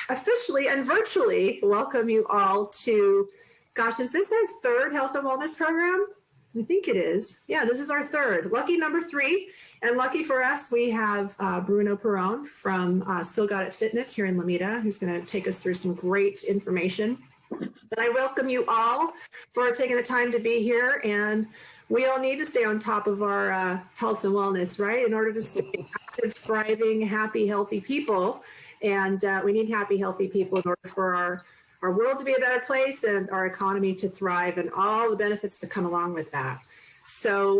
officially and virtually welcome you all to, gosh, is this our third health and wellness program? I think it is. Yeah, this is our third. Lucky number 3. And lucky for us, we have Bruno Perron from Still Got It Fitness here in Lomita, who's going to take us through some great information. But I welcome you all for taking the time to be here. And we all need to stay on top of our health and wellness, right? In order to stay active, thriving, happy, healthy people. And we need happy, healthy people in order for our world to be a better place and our economy to thrive and all the benefits that come along with that. So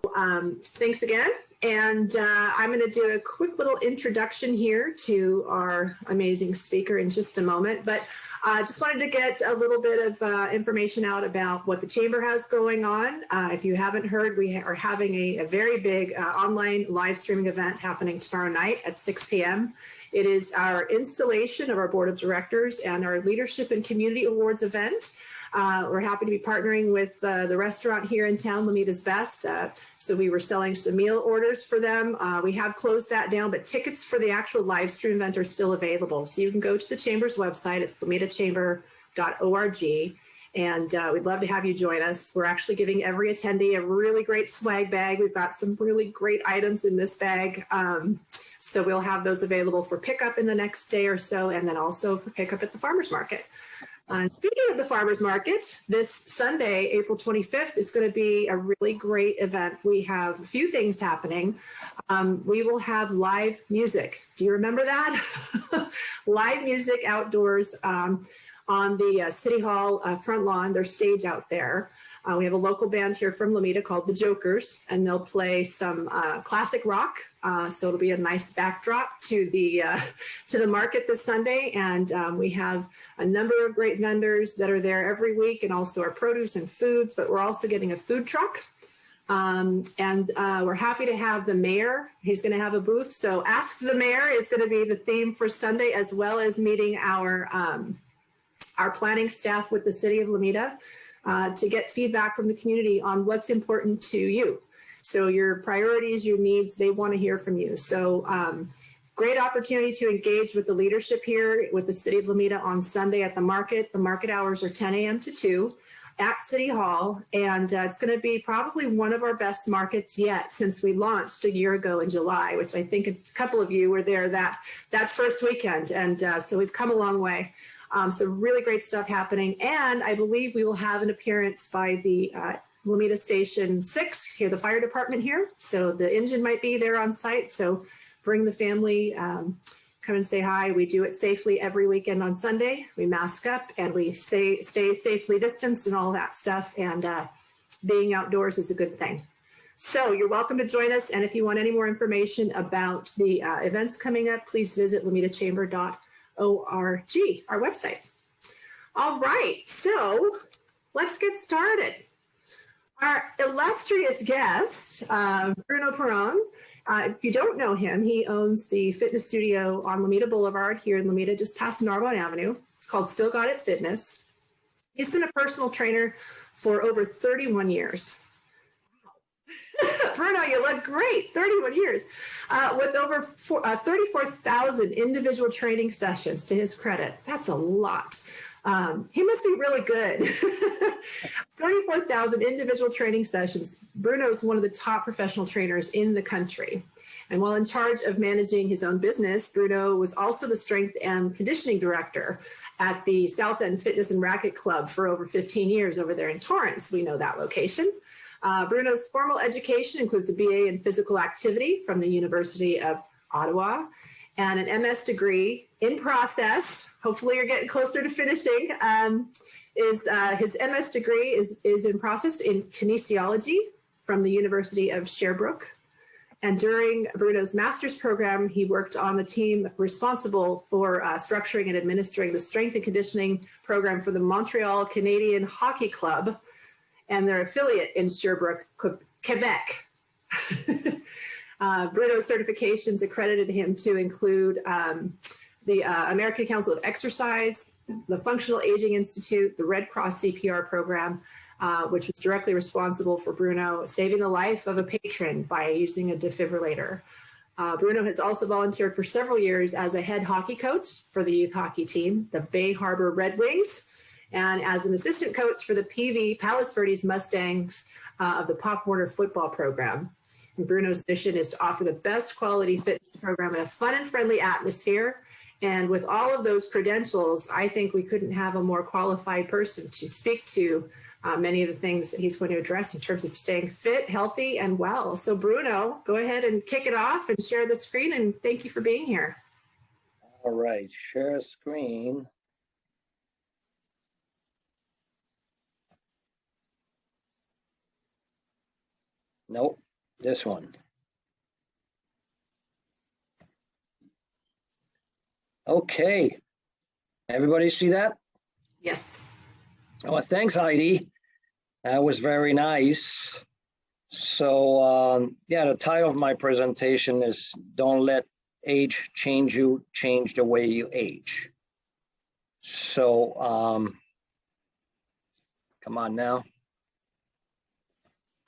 thanks again. And I'm going to do a quick little introduction here to our amazing speaker in just a moment. But I just wanted to get a little bit of information out about what the Chamber has going on. If you haven't heard, we are having a very big online live streaming event happening tomorrow night at 6 p.m. It is our installation of our Board of Directors and our Leadership and Community Awards event. We're happy to be partnering with the restaurant here in town, Lomita's Best. So we were selling some meal orders for them. We have closed that down, but tickets for the actual live stream event are still available. So you can go to the Chamber's website. It's lomitachamber.org. And we'd love to have you join us. We're actually giving every attendee a really great swag bag. We've got some really great items in this bag. So we'll have those available for pickup in the next day or so, and then also for pickup at the farmer's market. Speaking of the farmer's market, this Sunday, April 25th, is going to be a really great event. We have a few things happening. We will have live music. Do you remember that? Live music outdoors on the City Hall front lawn, their stage out there. We have a local band here from Lomita called the Jokers, and they'll play some classic rock. So it'll be a nice backdrop to the market this Sunday. And we have a number of great vendors that are there every week, and also our produce and foods. But we're also getting a food truck. And we're happy to have the mayor. He's going to have a booth. So Ask the Mayor is going to be the theme for Sunday, as well as meeting our planning staff with the City of Lomita. To get feedback from the community on what's important to you. So your priorities, your needs, they want to hear from you. So great opportunity to engage with the leadership here with the City of Lomita on Sunday at the market. The market hours are 10 a.m. to 2 at City Hall. And it's going to be probably one of our best markets yet since we launched a year ago in July, which I think a couple of you were there that first weekend. And so we've come a long way. So really great stuff happening. And I believe we will have an appearance by the Lomita Station 6 here, the fire department here. So the engine might be there on site. So bring the family, come and say hi. We do it safely every weekend on Sunday. We mask up and we stay safely distanced and all that stuff. And being outdoors is a good thing. So you're welcome to join us. And if you want any more information about the events coming up, please visit lomitachamber.org, our website. All right, so let's get started. Our illustrious guest, Bruno Perron. If you don't know him, he owns the fitness studio on Lomita Boulevard here in Lomita, just past Narbonne Avenue. It's called Still Got It Fitness. He's been a personal trainer for over 31 years. Bruno, you look great. 31 years. With over 34,000 individual training sessions to his credit. That's a lot. He must be really good. 34,000 individual training sessions. Bruno is one of the top professional trainers in the country. And while in charge of managing his own business, Bruno was also the strength and conditioning director at the South End Fitness and Racket Club for over 15 years over there in Torrance. We know that location. Bruno's formal education includes a BA in physical activity from the University of Ottawa and an MS degree in process. Hopefully you're getting closer to finishing. His MS degree is in process in kinesiology from the University of Sherbrooke. And during Bruno's master's program, he worked on the team responsible for structuring and administering the strength and conditioning program for the Montreal Canadian Hockey Club and their affiliate in Sherbrooke, Quebec. Bruno's certifications accredited him to include the American Council of Exercise, the Functional Aging Institute, the Red Cross CPR program, which was directly responsible for Bruno saving the life of a patron by using a defibrillator. Bruno has also volunteered for several years as a head hockey coach for the youth hockey team, the Bay Harbor Red Wings, and as an assistant coach for the PV Palos Verdes Mustangs of the Pop Warner football program. And Bruno's mission is to offer the best quality fitness program in a fun and friendly atmosphere. And with all of those credentials, I think we couldn't have a more qualified person to speak to many of the things that he's going to address in terms of staying fit, healthy, and well. So Bruno, go ahead and kick it off and share the screen, and thank you for being here. All right, share screen. Nope, this one. Okay, everybody see that? Yes. Oh, thanks, Heidi. That was very nice. So, yeah, the title of my presentation is Don't Let Age Change You, Change the Way You Age. So, come on now.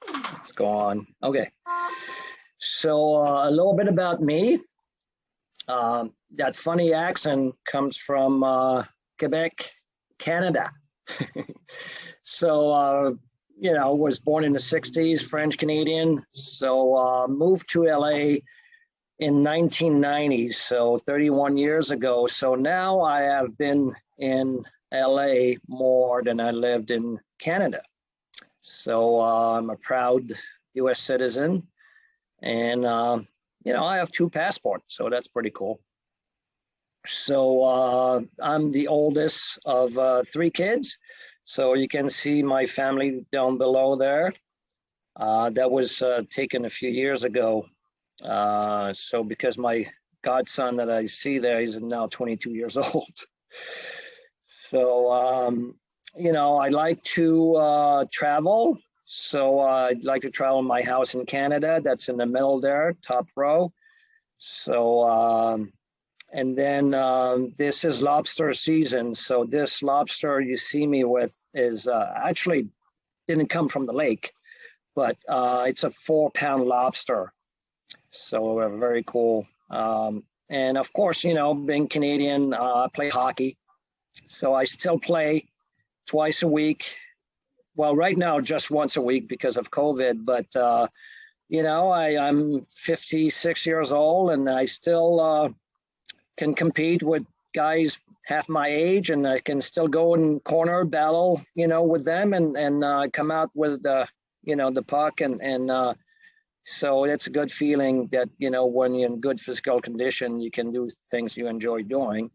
Let's go on. Okay. So, a little bit about me. That funny accent comes from Quebec, Canada. So, you know, was born in the 60s, French Canadian. So moved to LA in 1990, so 31 years ago. So now I have been in LA more than I lived in Canada. So I'm a proud US citizen, and, you know, I have 2 passports, so that's pretty cool. So I'm the oldest of 3 kids. So you can see my family down below there. That was taken a few years ago. So because my godson that I see there, he's now 22 years old. So, you know, I like to travel. So I'd like to travel my house in Canada. That's in the middle there, top row. So, and then this is lobster season. So this lobster you see me with is actually didn't come from the lake, but it's a 4-pound lobster. So very cool. And of course, you know, being Canadian, I play hockey. So I still play twice a week. Well, right now, just once a week because of COVID. But, you know, I'm 56 years old and I still can compete with guys half my age, and I can still go in corner battle, you know, with them and come out with you know, the puck and so it's a good feeling that, you know, when you're in good physical condition, you can do things you enjoy doing.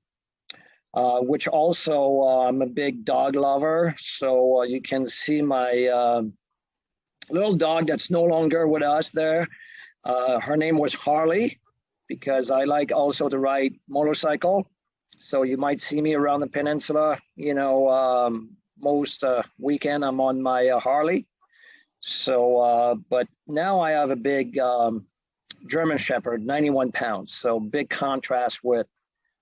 Which also I'm a big dog lover, so you can see my little dog that's no longer with us there. Her name was Harley, because I like also to ride motorcycle. So you might see me around the peninsula, you know, most weekend I'm on my Harley. So, but now I have a big German Shepherd, 91 pounds. So big contrast with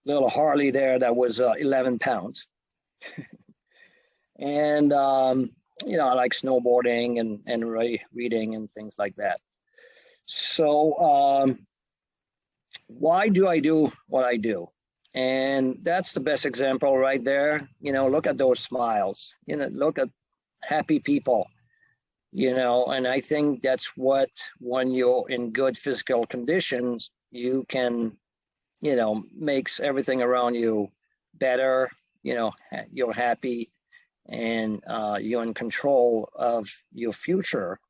little Harley there that was 11 pounds. And, you know, I like snowboarding and reading and things like that. So, why do I do what I do? And that's the best example right there. You know, look at those smiles, you know, look at happy people, you know, and I think that's what, when you're in good physical conditions, you can, you know, makes everything around you better, you know, you're happy and you're in control of your future.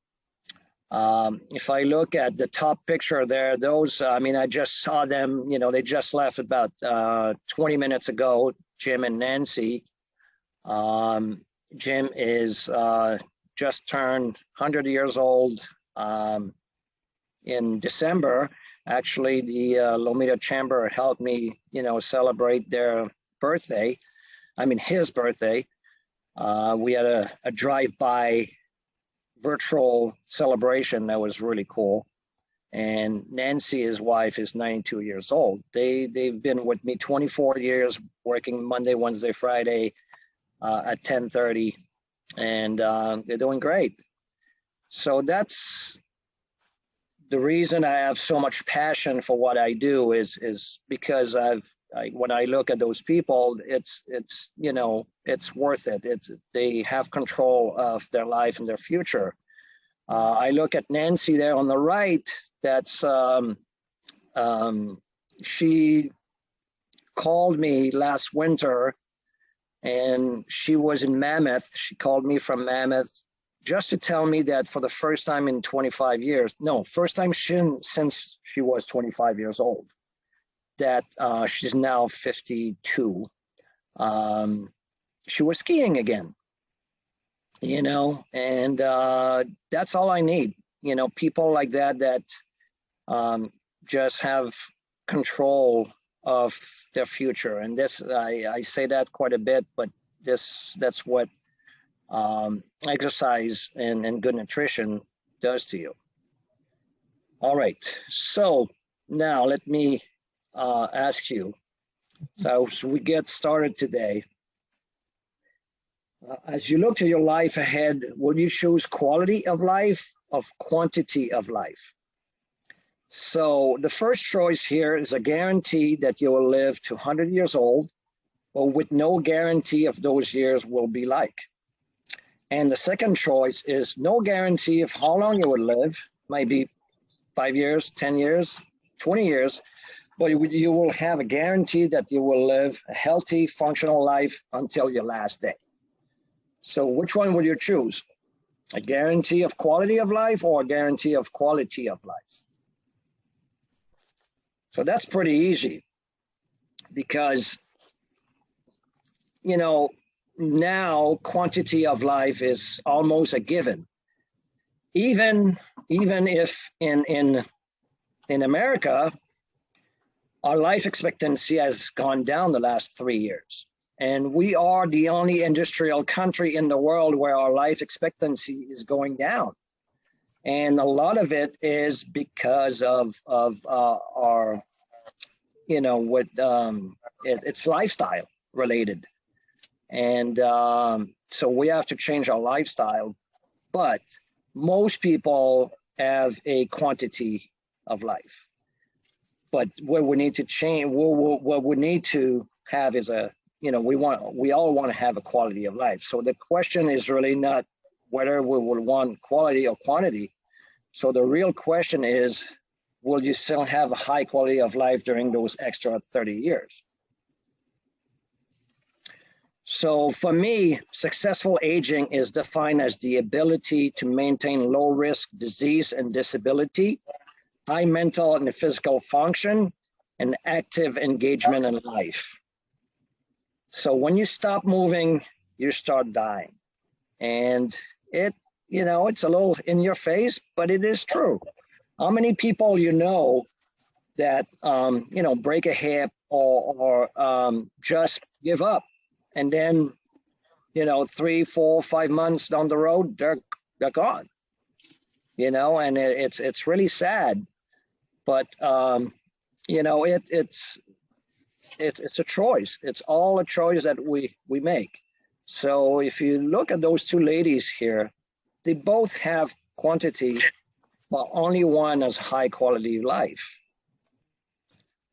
If I look at the top picture there, those, I mean, I just saw them, you know, they just left about 20 minutes ago, Jim and Nancy. Jim is just turned 100 years old in December. Actually, the Lomita Chamber helped me, you know, celebrate their birthday. I mean, his birthday. We had a drive-by virtual celebration that was really cool. And Nancy, his wife, is 92 years old. They've been with me 24 years, working Monday, Wednesday, Friday at 10:30, and they're doing great. So that's the reason I have so much passion for what I do is because when I look at those people, it's you know, it's worth it. They have control of their life and their future. I look at Nancy there on the right. That's she called me last winter, and she was in Mammoth. She called me from Mammoth just to tell me that for the first time in 25 years, no, first time since she was 25 years old, that she's now 52. She was skiing again, you know, and that's all I need. You know, people like that just have control of their future. And this, I say that quite a bit, but that's what exercise and good nutrition does to you. All right, so now let me ask you, so as we get started today, as you look to your life ahead, will you choose quality of life or quantity of life? So the first choice here is a guarantee that you will live to 100 years old, but with no guarantee of those years will be like. And the second choice is no guarantee of how long you would live, maybe 5 years, 10 years, 20 years, but you will have a guarantee that you will live a healthy, functional life until your last day. So which one will you choose? A guarantee of quality of life or a guarantee of quality of life? So that's pretty easy because, you know, now quantity of life is almost a given. Even if in America, our life expectancy has gone down the last 3 years. And we are the only industrial country in the world where our life expectancy is going down. And a lot of it is because of our, you know, it's lifestyle related. And so we have to change our lifestyle. But most people have a quantity of life. But what we need to change, what we need to have is a, you know, we all want to have a quality of life. So the question is really not whether we will want quality or quantity. So the real question is, will you still have a high quality of life during those extra 30 years? So for me, successful aging is defined as the ability to maintain low risk disease and disability, high mental and physical function, and active engagement in life. So when you stop moving, you start dying. And it, you know, it's a little in your face, but it is true. How many people you know that, you know, break a hip or just give up? And then, you know, 3, 4, 5 months down the road, they're gone, you know, and it's really sad. But, you know, it's a choice. It's all a choice that we make. So if you look at those two ladies here, they both have quantity, but only one has high quality life.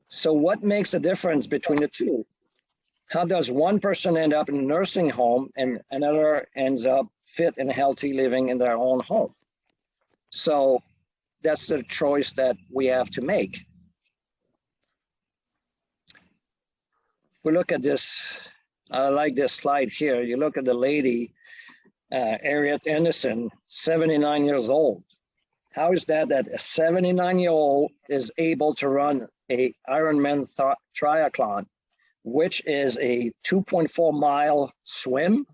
So what makes the difference between the two? How does one person end up in a nursing home and another ends up fit and healthy living in their own home? So that's the choice that we have to make. If we look at this, I like this slide here. You look at the lady, Harriet Anderson, 79 years old. How is that a 79-year-old is able to run a Ironman triathlon, which is a 2.4-mile swim,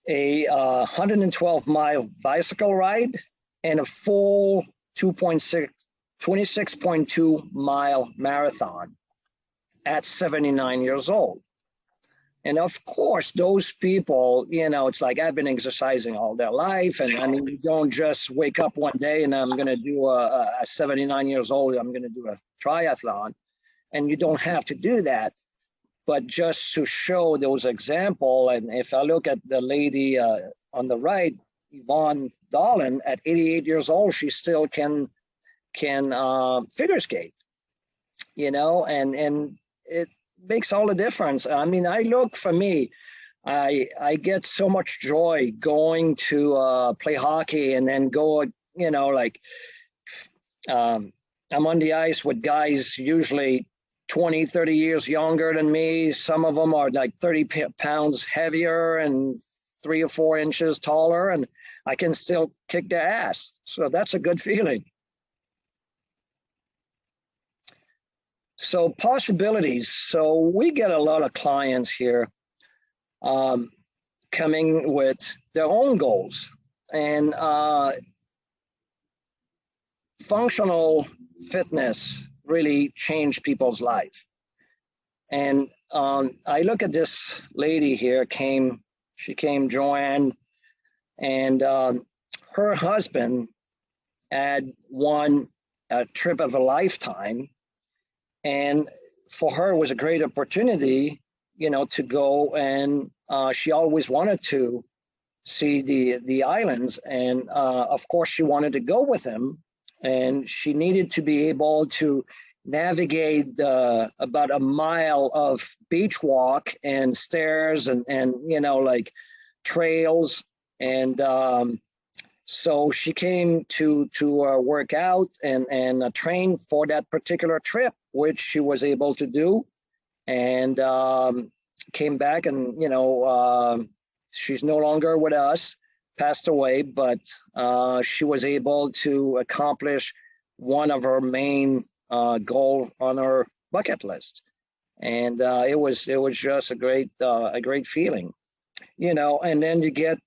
a 112-mile bicycle ride, and a full 26.2-mile marathon at 79 years old? And of course, those people, you know, it's like I've been exercising all their life. And I mean, you don't just wake up one day and I'm going to do a 79 years old, I'm going to do a triathlon. And you don't have to do that. But just to show those examples, and if I look at the lady on the right, Yvonne Darlin, at 88 years old, she still can figure skate, and it makes all the difference. I mean, for me, I get so much joy going to play hockey and then go, I'm on the ice with guys usually 20, 30 years younger than me. Some of them are like 30 pounds heavier and 3 or 4 inches taller, and I can still kick their ass. So that's a good feeling. So possibilities. So we get a lot of clients here coming with their own goals, and functional fitness really changed people's life. And I look at this lady here, she came, Joanne, and her husband had won a trip of a lifetime. And for her, it was a great opportunity, to go, and she always wanted to see the islands. And of course, she wanted to go with him, and she needed to be able to navigate about a mile of beach walk and stairs and like trails. And so she came to work out and train for that particular trip, which she was able to do, and came back. And she's no longer with us, passed away, but she was able to accomplish one of her main goal on her bucket list, and it was just a great feeling, And then you get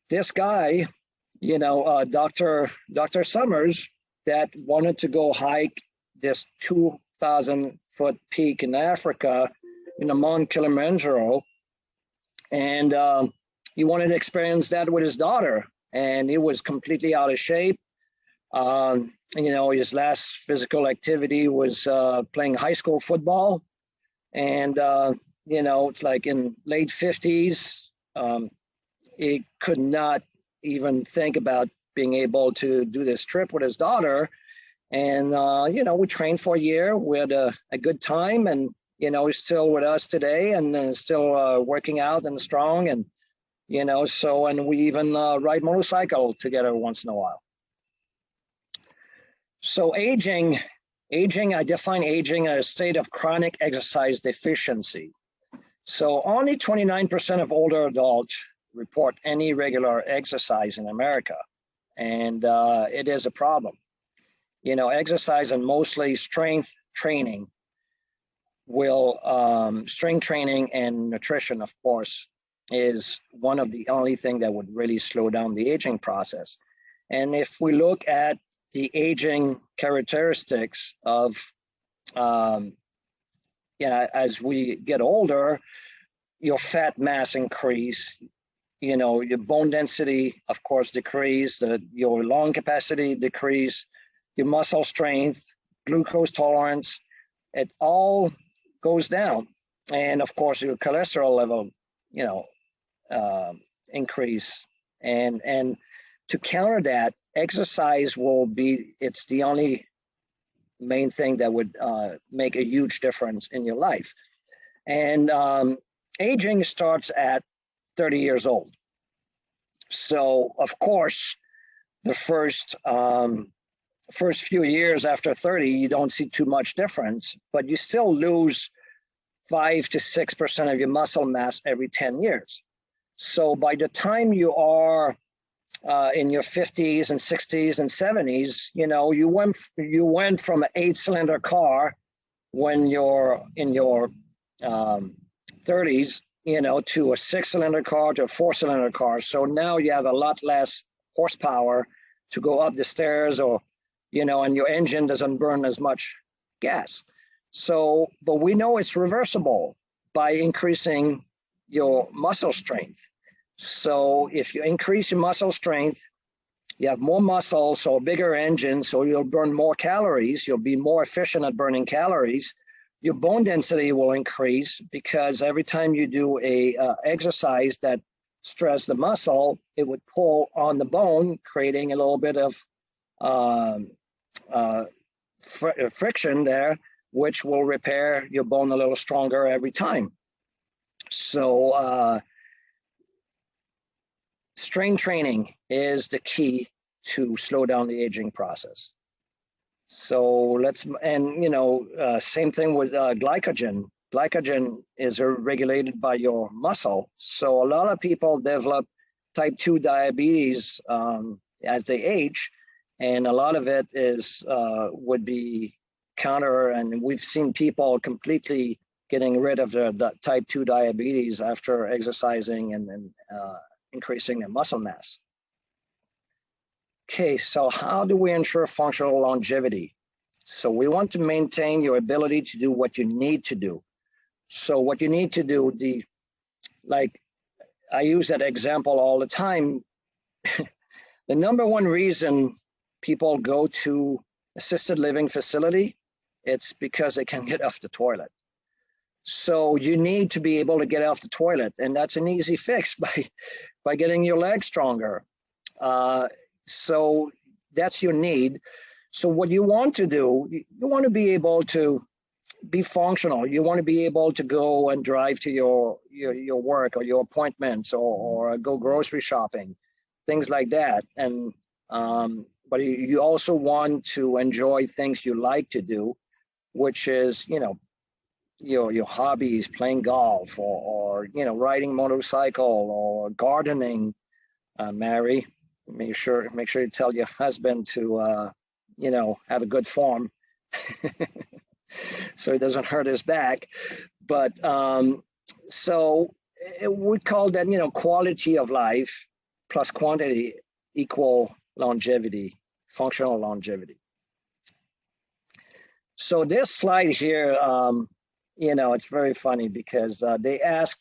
this guy, Dr. Summers, that wanted to go hike this 2,000-foot peak in Africa, Mount Kilimanjaro, and he wanted to experience that with his daughter, and he was completely out of shape. His last physical activity was playing high school football, and it's like in late 50s. He could not even think about being able to do this trip with his daughter. And, we trained for a year. We had a good time, and, he's still with us today, and still working out and strong. And, and we even ride motorcycle together once in a while. So aging, I define aging as a state of chronic exercise deficiency. So only 29% of older adults report any regular exercise in America, and it is a problem. Exercise and mostly strength training strength training and nutrition, of course, is one of the only thing that would really slow down the aging process. And if we look at the aging characteristics of, as we get older, your fat mass increase, your bone density, of course, decrease, your lung capacity decrease, your muscle strength, glucose tolerance, it all goes down. And of course, your cholesterol level, increase. And to counter that, exercise it's the only main thing that would make a huge difference in your life. And aging starts at 30 years old. So, of course, the first few years after 30, you don't see too much difference, but you still lose 5 to 6% of your muscle mass every 10 years. So by the time you are in your 50s and 60s and 70s, you went from an 8-cylinder car when you're in your 30s, to a 6-cylinder car to a 4-cylinder car. So now you have a lot less horsepower to go up the stairs, or, and your engine doesn't burn as much gas. So, but we know it's reversible by increasing your muscle strength. So if you increase your muscle strength, you have more muscle, so a bigger engine, so you'll burn more calories. You'll be more efficient at burning calories. Your bone density will increase because every time you do a exercise that stress the muscle, it would pull on the bone, creating a little bit of friction there, which will repair your bone a little stronger every time. So strain training is the key to slow down the aging process. So same thing with glycogen. Glycogen is regulated by your muscle. So a lot of people develop type 2 diabetes as they age, and a lot of it is would be counter, and we've seen people completely getting rid of the type 2 diabetes after exercising and increasing their muscle mass. Okay, so how do we ensure functional longevity? So we want to maintain your ability to do what you need to do. So what you need to do, like I use that example all the time, the number one reason people go to assisted living facility, it's because they can't get off the toilet. So you need to be able to get off the toilet, and that's an easy fix by getting your legs stronger. So that's your need. So what you want to do, you want to be able to be functional. You want to be able to go and drive to your work or your appointments, or go grocery shopping, things like that. And but you also want to enjoy things you like to do, which is your hobbies, playing golf, or riding motorcycle, or gardening. Mary, make sure you tell your husband to have a good form so he doesn't hurt his back. But so we call that quality of life plus quantity equal longevity, functional longevity. So this slide here, it's very funny because they ask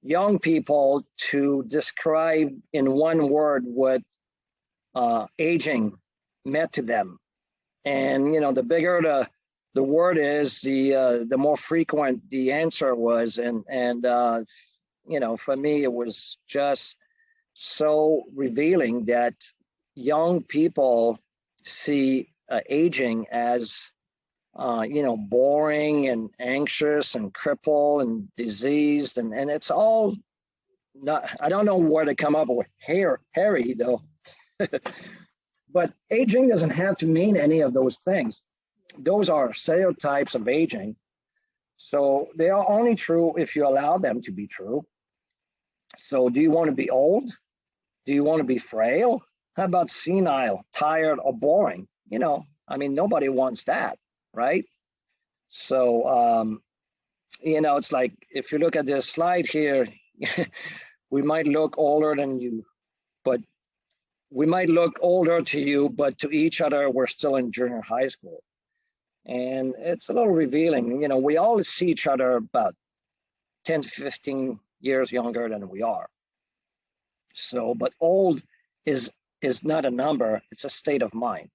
young people to describe in one word what aging meant to them. And, the bigger the word is, the more frequent the answer was. And for me, it was just so revealing that young people see aging as boring and anxious and crippled and diseased, and it's all not. I don't know where to come up with hairy though. But aging doesn't have to mean any of those things. Those are stereotypes of aging. So they are only true if you allow them to be true. So do you want to be old? Do you want to be frail? How about senile, tired, or boring? Nobody wants that. Right? So, it's like, if you look at this slide here, we might look older than you, but we might look older to you, but to each other, we're still in junior high school. And it's a little revealing. We all see each other about 10 to 15 years younger than we are. So, but old is not a number, it's a state of mind.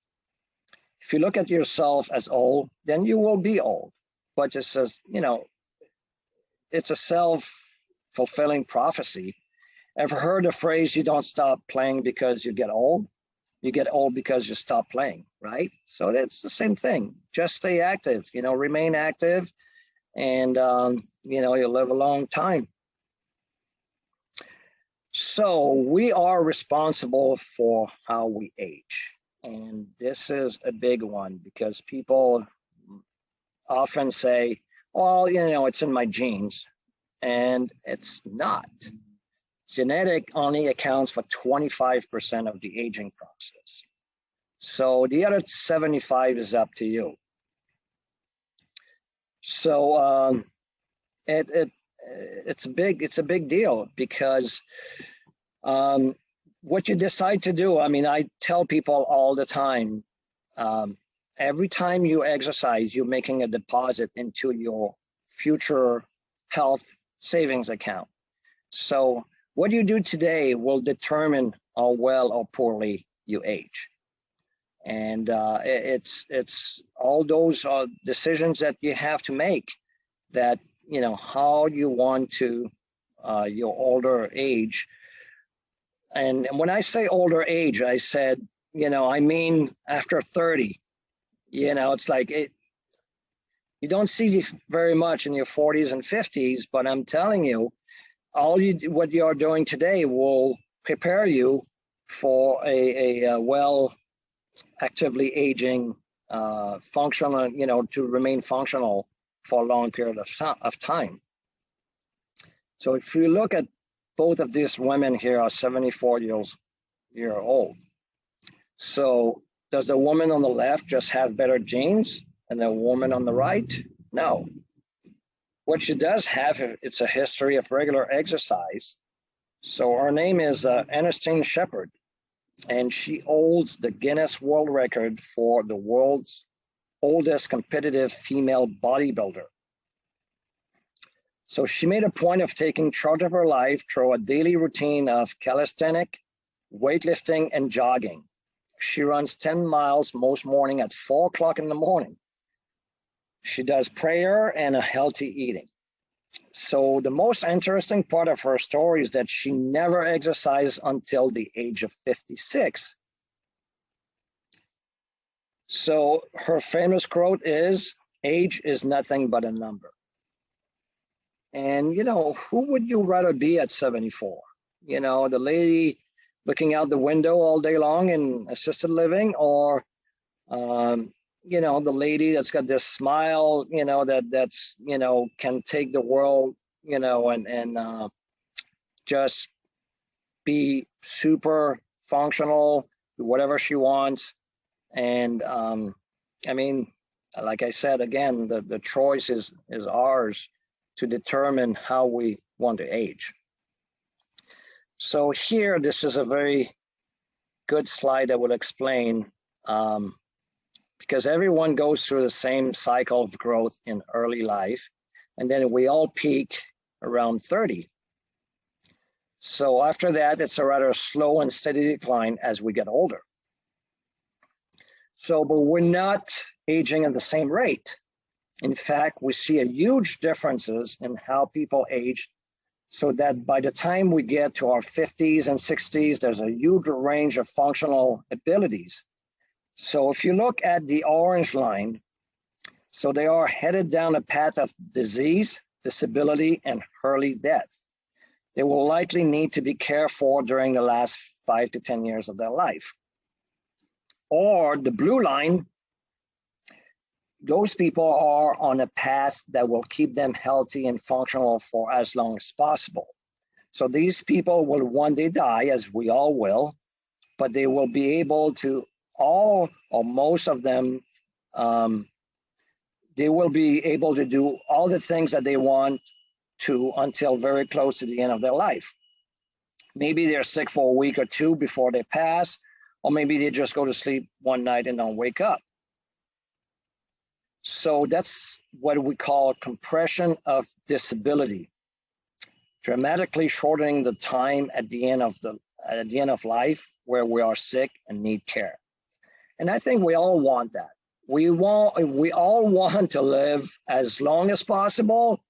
If you look at yourself as old, then you will be old. But it says, it's a self-fulfilling prophecy. Ever heard the phrase, you don't stop playing because you get old? You get old because you stop playing, right? So that's the same thing. Just stay active, remain active, and, you'll live a long time. So we are responsible for how we age. And this is a big one because people often say, well, it's in my genes. And it's not. Genetic only accounts for 25% of the aging process. So the other 75 is up to you. So it's a big deal because what you decide to do, I tell people all the time, every time you exercise, you're making a deposit into your future health savings account. So what you do today will determine how well or poorly you age. And it's all those decisions that you have to make that, how you want to your older age And when I say older age, I said, I mean after 30. It's like you don't see very much in your 40s and 50s, but I'm telling you, what you're doing today will prepare you for a well actively aging, functional, to remain functional for a long period of time. So if you look at both of these women here are 74 years old. So does the woman on the left just have better genes than the woman on the right? No. What she does have, it's a history of regular exercise. So her name is Ernestine Shepherd, and she holds the Guinness World Record for the world's oldest competitive female bodybuilder. So she made a point of taking charge of her life through a daily routine of calisthenics, weightlifting, and jogging. She runs 10 miles most morning at 4 o'clock in the morning. She does prayer and a healthy eating. So the most interesting part of her story is that she never exercised until the age of 56. So her famous quote is, "Age is nothing but a number." And, who would you rather be at 74? The lady looking out the window all day long in assisted living, or, the lady that's got this smile, that's can take the world, and just be super functional, do whatever she wants. And, like I said, again, the choice is ours to determine how we want to age. So here, this is a very good slide that will explain, because everyone goes through the same cycle of growth in early life, and then we all peak around 30. So after that, it's a rather slow and steady decline as we get older. So, but we're not aging at the same rate. In fact, we see a huge differences in how people age, so that by the time we get to our 50s and 60s, there's a huge range of functional abilities. So if you look at the orange line, so they are headed down a path of disease, disability, and early death. They will likely need to be cared for during the last 5 to 10 years of their life. Or the blue line, those people are on a path that will keep them healthy and functional for as long as possible. So these people will one day die, as we all will, but they will be able to, all or most of them, they will be able to do all the things that they want to until very close to the end of their life. Maybe they're sick for a week or two before they pass, or maybe they just go to sleep one night and don't wake up. So that's what we call compression of disability, dramatically shortening the time at the end of life where we are sick and need care. And I think we all want that. We all want to live as long as possible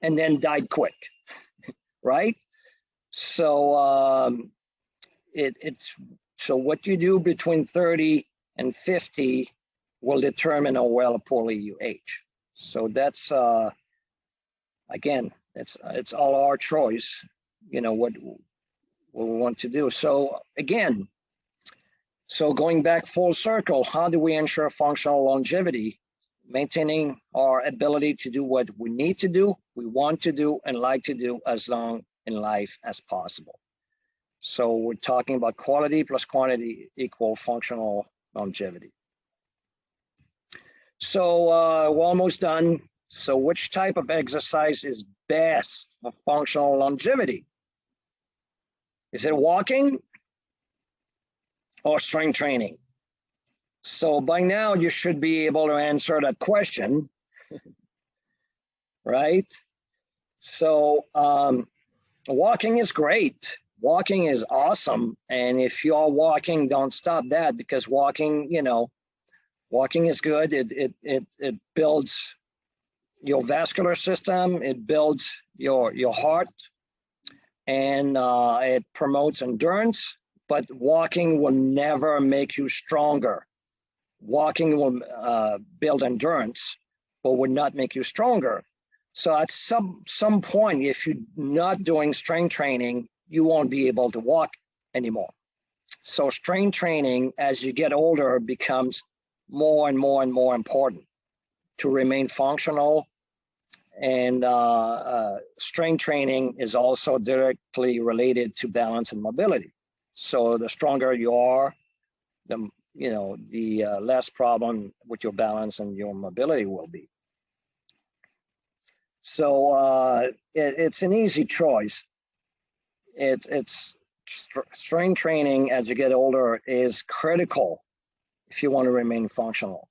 and then die quick, right? So so what you do between 30 and 50 will determine how well or poorly you age. So that's, again, it's all our choice, what we want to do. So again, going back full circle, how do we ensure functional longevity? Maintaining our ability to do what we need to do, we want to do, and like to do as long in life as possible. So we're talking about quality plus quantity equal functional longevity. So we're almost done. So which type of exercise is best for functional longevity? Is it walking or strength training? So by now you should be able to answer that question, right? So walking is great. Walking is awesome. And if you are walking, don't stop that, because walking, walking is good. It builds your vascular system. It builds your heart. and it promotes endurance, but walking will never make you stronger. Walking will build endurance, but would not make you stronger. So at some point, if you're not doing strength training, you won't be able to walk anymore. So strength training, as you get older, becomes more and more and more important to remain functional. And strength training is also directly related to balance and mobility. So the stronger you are, the less problem with your balance and your mobility will be. So it's an easy choice. It's strength training as you get older is critical if you want to remain functional.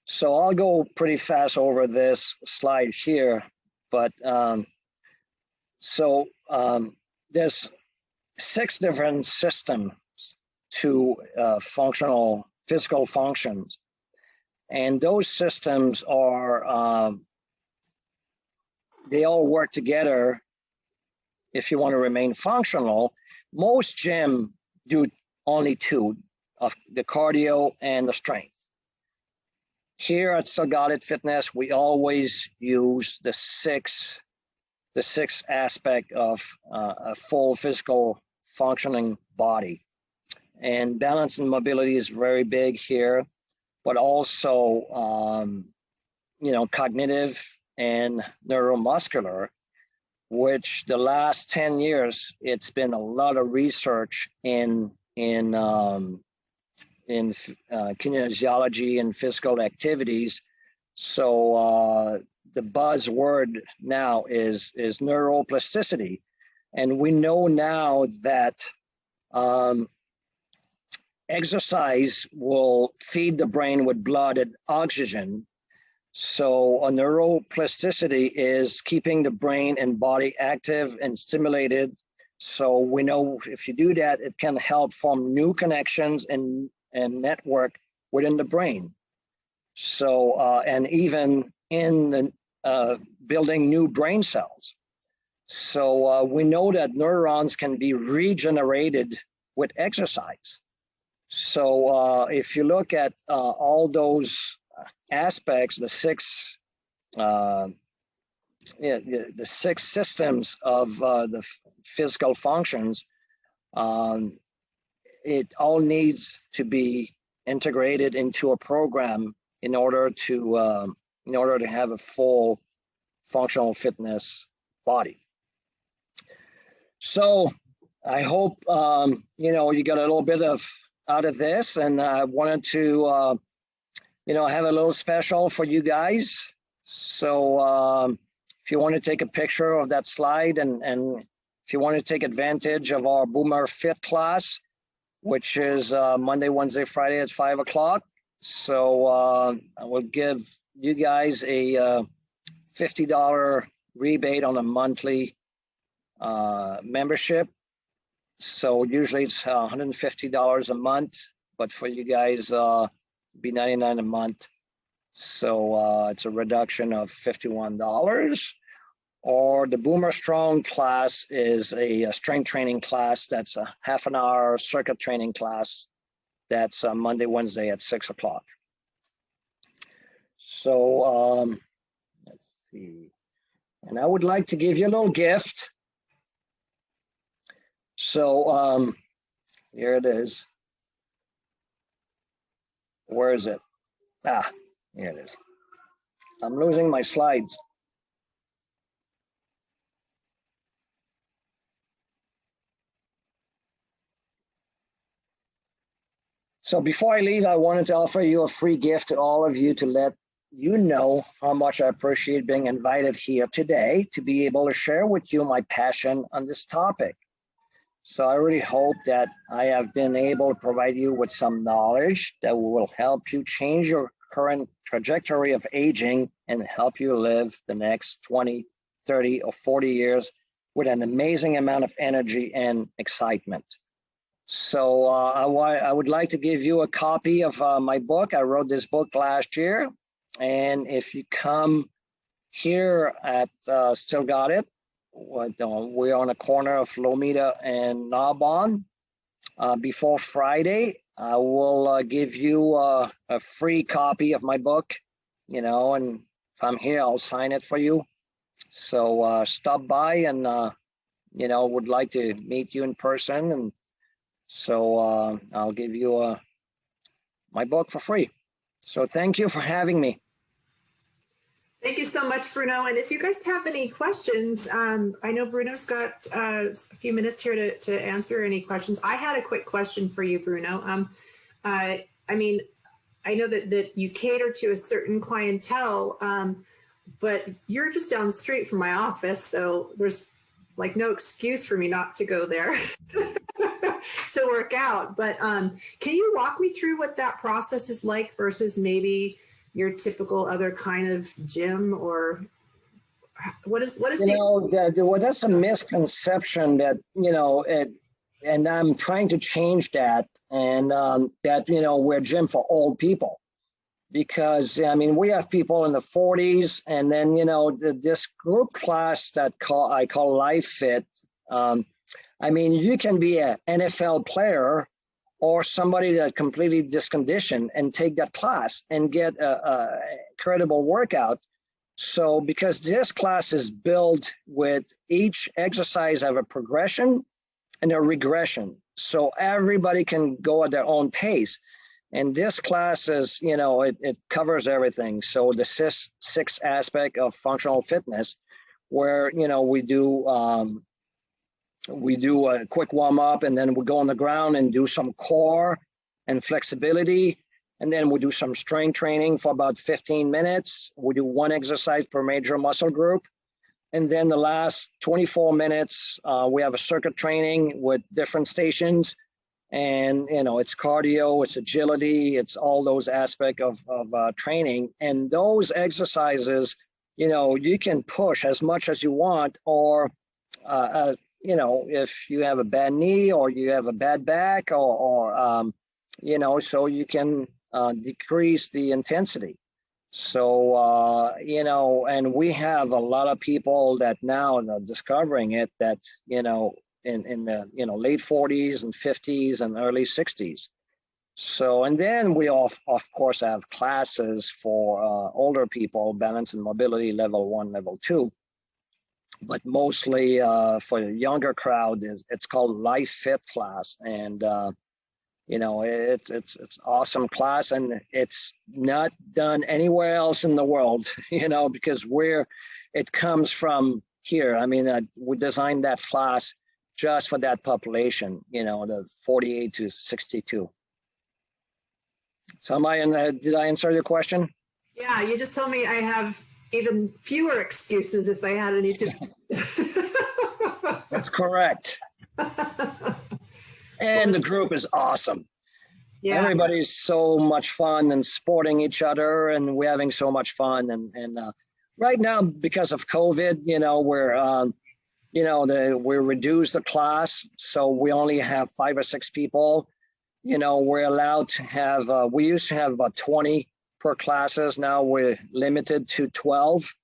So I'll go pretty fast over this slide here, but there's 6 different systems to functional physical functions. And those systems are, they all work together if you want to remain functional. Most gyms do only 2, of the cardio and the strength. Here at Salgado Fitness, we always use the six aspect of a full physical functioning body. And balance and mobility is very big here, but also, cognitive and neuromuscular, which the last 10 years, it's been a lot of research in kinesiology and physical activities. So the buzzword now is neuroplasticity. And we know now that exercise will feed the brain with blood and oxygen. So a neuroplasticity is keeping the brain and body active and stimulated. So we know if you do that, it can help form new connections and network within the brain. So, and even in building new brain cells. So we know that neurons can be regenerated with exercise. So if you look at all those aspects, the 6 systems of the physical functions, it all needs to be integrated into a program in order to have a full functional fitness body. So I hope you got a little bit out of this, and I wanted to have a little special for you guys. So if you want to take a picture of that slide, and if you want to take advantage of our Boomer Fit class, which is Monday, Wednesday, Friday at 5 o'clock. So I will give you guys a $50 rebate on a monthly membership. So usually it's $150 a month, but for you guys, be $99 a month. So it's a reduction of $51. Or the Boomer Strong class is a strength training class. That's a half-an-hour circuit training class. That's Monday, Wednesday at 6 o'clock. So let's see. And I would like to give you a little gift. So here it is. Where is it? Ah, here it is. I'm losing my slides. So before I leave, I wanted to offer you a free gift to all of you to let you know how much I appreciate being invited here today to be able to share with you my passion on this topic. So I really hope that I have been able to provide you with some knowledge that will help you change your current trajectory of aging and help you live the next 20, 30, or 40 years with an amazing amount of energy and excitement. So I would like to give you a copy of my book. I wrote this book last year. And if you come here at Still Got It. We're on a corner of Lomita and Narbonne. Before Friday, I will give you a free copy of my book, and if I'm here, I'll sign it for you. So stop by and, would like to meet you in person. And so I'll give you my book for free. So thank you for having me. Thank you so much, Bruno. And if you guys have any questions, I know Bruno's got a few minutes here to answer any questions. I had a quick question for you, Bruno. I mean, I know that you cater to a certain clientele, but you're just down the street from my office, so there's like no excuse for me not to go there to work out. But can you walk me through what that process is like versus well, other kind of gym, or what is that's a misconception that and I'm trying to change that, and that we're a gym for old people, because we have people in the 40s, and then this group class that I call Life Fit. You can be an NFL player or somebody that completely disconditioned and take that class and get a credible workout. So because this class is built with each exercise have a progression and a regression, so everybody can go at their own pace. And this class is, it covers everything. So the six aspect of functional fitness, where we do a quick warm up, and then we go on the ground and do some core and flexibility. And then we do some strength training for about 15 minutes. We do one exercise per major muscle group. And then the last 24 minutes, we have a circuit training with different stations. And, it's cardio, it's agility, it's all those aspects of training. And those exercises, you can push as much as you want, or, if you have a bad knee or you have a bad back, or so you can decrease the intensity. So, and we have a lot of people that now are discovering it, that, in the, late 40s and 50s and early 60s. So, and then we of course have classes for older people, balance and mobility level 1, level 2. But mostly for the younger crowd, it's called Life Fit class. And, it's awesome class, and it's not done anywhere else in the world, because it comes from here. We designed that class just for that population, the 48 to 62. So did I answer your question? Yeah, you just told me I have even fewer excuses if I had any to. That's correct. And the group is awesome. Yeah. Everybody's so much fun and supporting each other, and we're having so much fun. And right now, because of COVID, we reduced the class, so we only have 5 or 6 people. We're allowed to have. We used to have about 20 per classes. Now we're limited to 12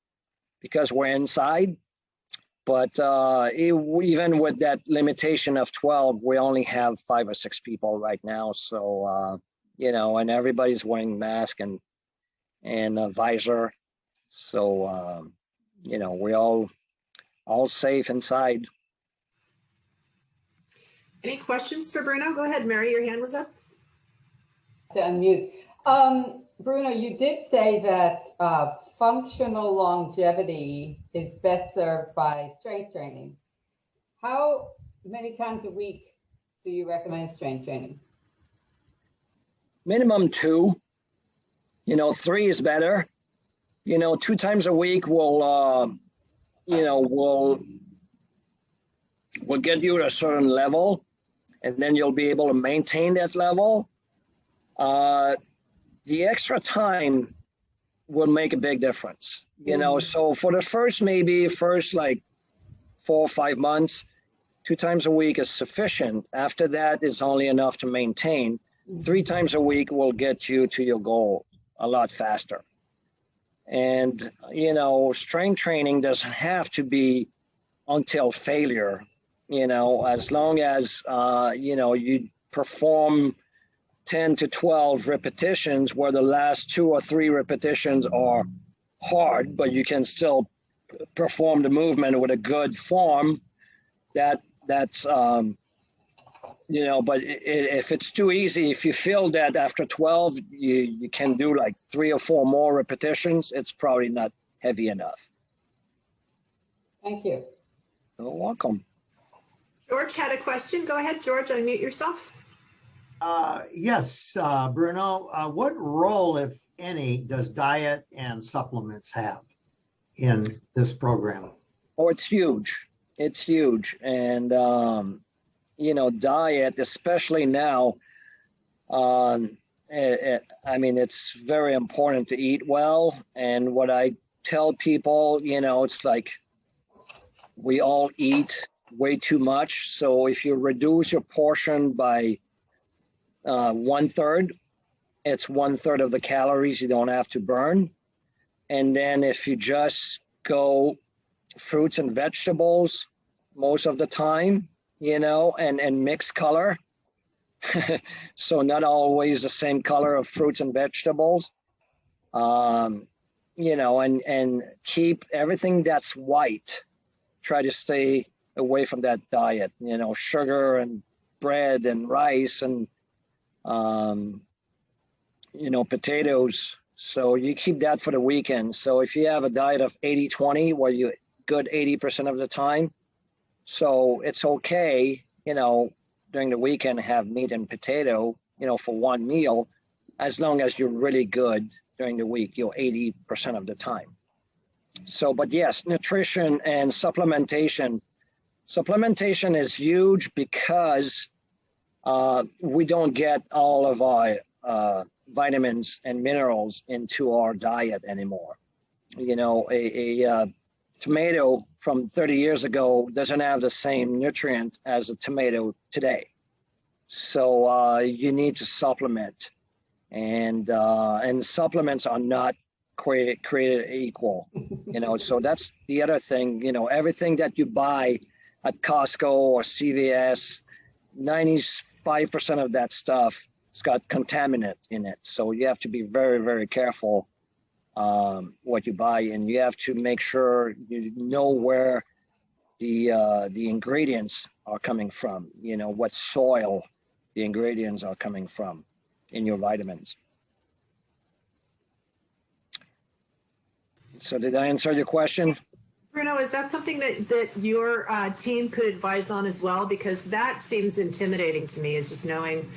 because we're inside. But even with that limitation of 12, we only have 5 or 6 people right now. So, and everybody's wearing mask and a visor. So, we're all safe inside. Any questions for Bruno? Go ahead, Mary, your hand was up. To unmute. Bruno, you did say that functional longevity is best served by strength training. How many times a week do you recommend strength training? Minimum 2. 3 is better. 2 times a week will get you to a certain level, and then you'll be able to maintain that level. The extra time will make a big difference, so for the first like 4 or 5 months, 2 times a week is sufficient. After that, it's only enough to maintain. 3 times a week will get you to your goal a lot faster. And, you know, strength training doesn't have to be until failure, you know, as long as, you know, you perform 10 to 12 repetitions where the last 2 or 3 repetitions are hard, but you can still perform the movement with a good form, that's, you know, but if it's too easy, if you feel that after 12, you can do like 3 or 4 more repetitions, it's probably not heavy enough. Thank you. You're welcome. George had a question. Go ahead, George, unmute yourself. Yes, Bruno, what role, if any, does diet and supplements have in this program? Oh, it's huge. It's huge. And, you know, diet, especially now, I mean, it's very important to eat well. And what I tell people, you know, it's like we all eat way too much. So if you reduce your portion by 1/3, it's 1/3 of the calories you don't have to burn. And then if you just go fruits and vegetables most of the time, you know, and mix color. So not always the same color of fruits and vegetables, you know, and keep everything that's white. Try to stay away from that diet, you know, sugar and bread and rice and, you know, potatoes. So you keep that for the weekend. So if you have a diet of 80-20, where you good 80% of the time, so it's okay, you know, during the weekend have meat and potato, you know, for one meal, as long as you're really good during the week, you're 80% of the time. So, but yes, nutrition and supplementation. Supplementation is huge because we don't get all of our vitamins and minerals into our diet anymore. You know, a tomato from 30 years ago doesn't have the same nutrient as a tomato today. So you need to supplement, and supplements are not created equal, you know. So that's the other thing, you know, everything that you buy at Costco or CVS, 95% of that stuff, it's got contaminant in it. So you have to be very, very careful what you buy, and you have to make sure you know where the ingredients are coming from, you know, what soil the ingredients are coming from in your vitamins. So did I answer your question? Bruno, is that something that your team could advise on as well? Because that seems intimidating to me, is just knowing,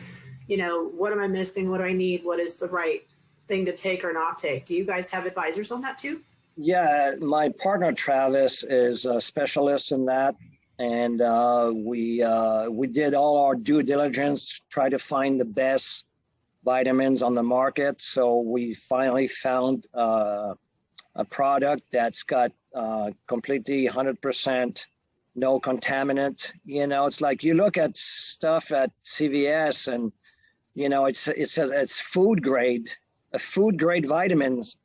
you know, what am I missing? What do I need? What is the right thing to take or not take? Do you guys have advisors on that too? Yeah, my partner Travis is a specialist in that, and we did all our due diligence to try to find the best vitamins on the market. So we finally found a product that's got completely 100% no contaminant. You know, it's like you look at stuff at CVS and, you know, it says it's food grade. A food grade vitamins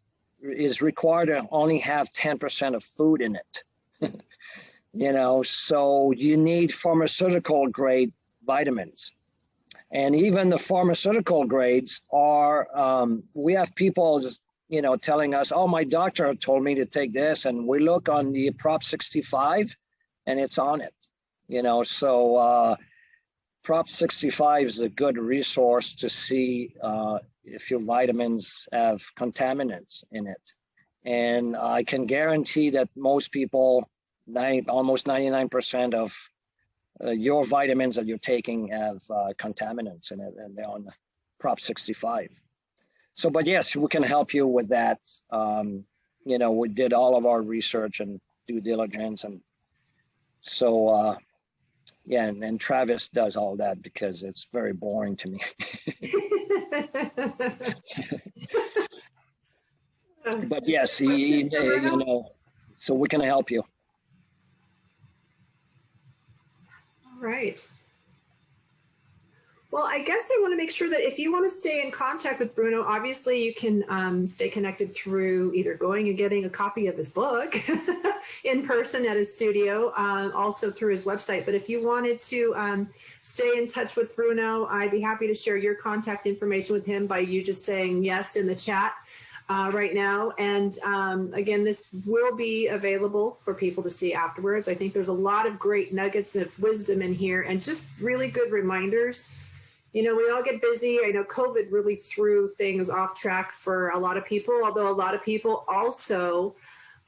is required to only have 10% of food in it. You know, so you need pharmaceutical grade vitamins. And even the pharmaceutical grades are, we have people, you know, telling us, oh, my doctor told me to take this. And we look on the Prop 65 and it's on it, you know. So Prop 65 is a good resource to see if your vitamins have contaminants in it. And I can guarantee that most people, almost 99% of your vitamins that you're taking have contaminants in it, and they're on Prop 65. So, but yes, we can help you with that. You know, we did all of our research and due diligence, and so yeah, and Travis does all that because it's very boring to me. But yes, you know, so we can help you. All right. Well, I guess I want to make sure that if you want to stay in contact with Bruno, obviously you can stay connected through either going and getting a copy of his book in person at his studio, also through his website. But if you wanted to stay in touch with Bruno, I'd be happy to share your contact information with him by you just saying yes in the chat right now. And again, this will be available for people to see afterwards. I think there's a lot of great nuggets of wisdom in here and just really good reminders. You know, we all get busy. I know COVID really threw things off track for a lot of people, although a lot of people also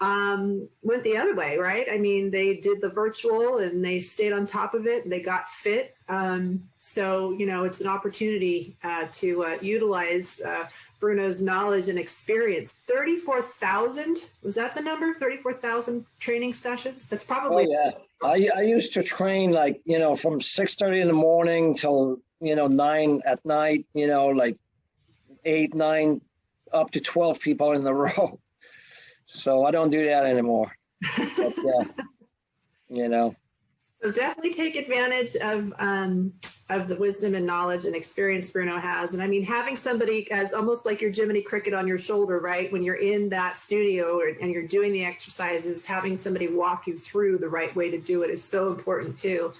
went the other way, right? I mean, they did the virtual and they stayed on top of it and they got fit. So, you know, it's an opportunity to utilize Bruno's knowledge and experience. 34,000, was that the number? 34,000 training sessions? That's probably. Oh, yeah. I used to train like, you know, from 6:30 in the morning till, you know, 9 at night, you know, like 8, 9, up to 12 people in the row. So I don't do that anymore. But, you know. So definitely take advantage of the wisdom and knowledge and experience Bruno has. And I mean, having somebody as almost like your Jiminy Cricket on your shoulder, right? When you're in that studio and you're doing the exercises, having somebody walk you through the right way to do it is so important too.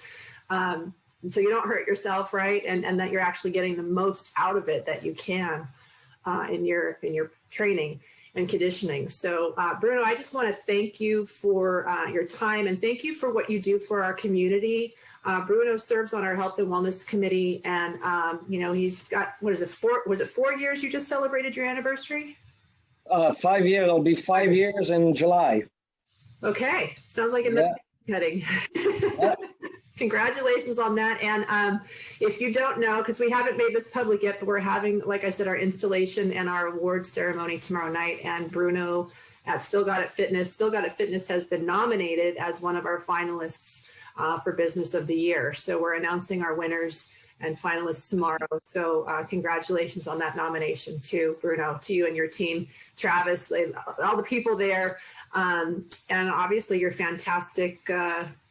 So you don't hurt yourself, right? And that you're actually getting the most out of it that you can in your training and conditioning. So Bruno, I just want to thank you for your time and thank you for what you do for our community. Bruno serves on our Health and Wellness Committee, and you know, he's got, what is it, was it 4 years you just celebrated your anniversary? 5 years, it'll be 5 years in July. Okay, sounds like a cutting. Yeah. Congratulations on that. And if you don't know, because we haven't made this public yet, but we're having, like I said, our installation and our awards ceremony tomorrow night. And Bruno at Still Got It Fitness. Still Got It Fitness has been nominated as one of our finalists for Business of the Year. So we're announcing our winners and finalists tomorrow. So congratulations on that nomination too, Bruno, to you and your team, Travis, all the people there. And obviously your fantastic,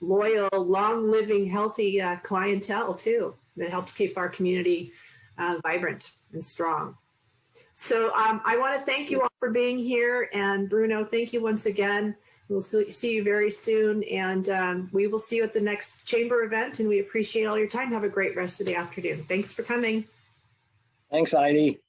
loyal, long-living, healthy clientele too. That helps keep our community vibrant and strong. So I want to thank you all for being here. And Bruno, thank you once again. We'll see you very soon. And we will see you at the next chamber event. And we appreciate all your time. Have a great rest of the afternoon. Thanks for coming. Thanks, Heidi.